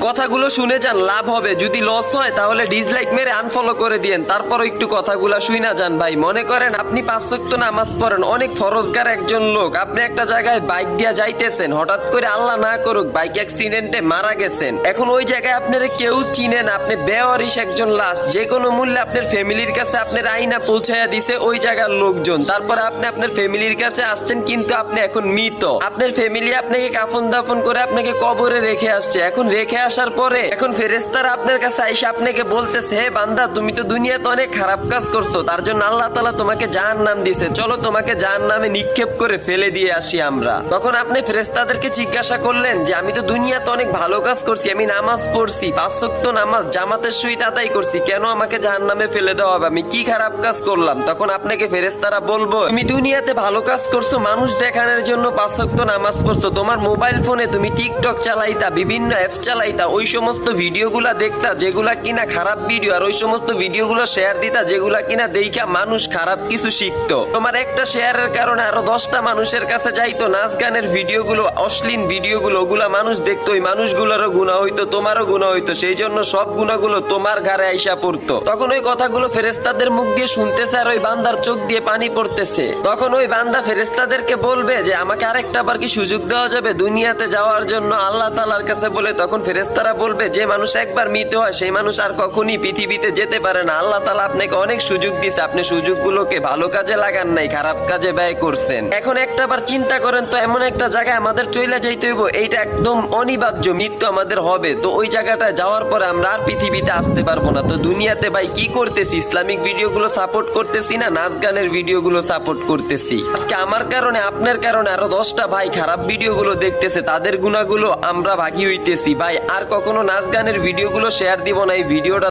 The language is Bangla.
কথাগুলো শুনে যান, লাভ হবে। যদি লস হয় তাহলে ডিসলাইক মেরে আনফলো করে দিয়েন, তারপরও একটু কথাগুলো শুইনা যান ভাই। মনে করেন আপনি 5 ওয়াক্ত নামাজ পড়েন, অনেক ফরজগার একজন লোক, আপনি একটা জায়গায় বাইক দিয়া যাইতেছেন, হঠাৎ করে আল্লাহ না করুক বাইক অ্যাক্সিডেন্টে মারা গেছেন। এখন ওই জায়গায় আপনারা কেউ চিনেন, আপনি বেওয়ারিশ একজন লাশ, যে কোনো মূল্যে আপনার ফ্যামিলির কাছে আপনার আইনা পৌঁছাইয়া দিছে ওই জায়গার লোকজন, তারপরে আপনি আপনার ফ্যামিলির কাছে আসছেন, কিন্তু আপনি এখন মৃত। আপনার ফ্যামিলি আপনাকে কাফন দাফন করে আপনাকে কবরে রেখে আসছে। এখন রেখে আসার পরে এখন ফেরেশতারা আপনার কাছে আইসা আপনাকে বলতেছে, হে বান্দা, তুমি তো দুনিয়াতে অনেক খারাপ কাজ করছো, তার জন্য আল্লাহ তাআলা তোমাকে জাহান্নাম দিছে, চলো তোমাকে জাহান্নামে নিক্ষেপ করে ফেলে দিয়ে আসি আমরা। তখন আপনি ফেরেশতাদেরকে জিজ্ঞাসা করলেন যে আমি তো দুনিয়াতে অনেক ভালো কাজ করছি, আমি নামাজ পড়ছি, 5 ওয়াক্ত নামাজ জামাতের সহিত আদায় করছি, কেন আমাকে জাহান্নামে ফেলে দেওয়া হবে, আমি কি খারাপ কাজ করলাম? তখন আপনাকে ফেরেশতারা বলবো, তুমি দুনিয়াতে ভালো কাজ করছো, মানুষ দেখানোর জন্য 5 ওয়াক্ত নামাজ পড়ছো, তোমার মোবাইল ফোনে তুমি টিকটক চালাইতা, বিভিন্ন অ্যাপ চালাইতা, ওই সমস্ত ভিডিওগুলা দেখতা যেগুলা কিনা খারাপ ভিডিও, আর ওই সমস্ত ভিডিওগুলো শেয়ার দিতা যেগুলা কিনা দেইখা মানুষ খারাপ কিছু শিখতো। তোমার একটা শেয়ারের কারণে আরো 10টা মানুষের কাছে যাইতো নাচ গানের ভিডিওগুলো, অশ্লীল ভিডিওগুলো, ওগুলা মানুষ দেখতো, ওই মানুষগুলোরও গুনাহ হইতো, তোমারও গুনাহ হইতো, সেই জন্য সব গুনাহগুলো তোমার ঘাড়ে আইসা পড়তো। তখন ওই কথাগুলো ফেরেশতাদের মুখ দিয়ে শুনতেছে আর ওই বান্দার চোখ দিয়ে পানি পড়তেছে। তখন ওই বান্দা ফেরেশতাদেরকে বলবে যে আমাকে আরেকটা বার কি সুযোগ দেওয়া যাবে দুনিয়াতে যাওয়ার জন্য আল্লাহ তাআলার কাছে বলে। তখন ফেরেশতারা বলবে, যে মানুষ একবার মৃত হয় সেই মানুষ আর কখনই পৃথিবীতে যেতে পারে না, আল্লাহ তাআলা আপনাকে অনেক সুযোগ দিয়েছে, আপনি সুযোগগুলোকে ভালো কাজে লাগান নাই, খারাপ কাজে ব্যয় করছেন। এখন একটা বার চিন্তা করেন তো, এমন একটা জায়গায় আমাদের চলে যাইতে হইব, এইটা একদম অনিবার্য, মৃত্যু আমাদের হবে, তো ওই জায়গাটায় যাওয়ার পরে আমরা আর পৃথিবীতে আসতে পারবো না। তো দুনিয়াতে ভাই কি করতেছি? ইসলামিক ভিডিওগুলো সাপোর্ট করতেছি না নাচ গানের ভিডিওগুলো সাপোর্ট করতেছি? আজকে আমার কারণে আপনার কারণে আরো 10টা ভাই খারাপ ভিডিওগুলো দেখতেছে, তাদের গুণাগুলো আমরা ভাগি হইতেছি। ভাই আর কখনো নাচ গানের ভিডিওগুলো শেয়ার দিব না, এই ভিডিওটা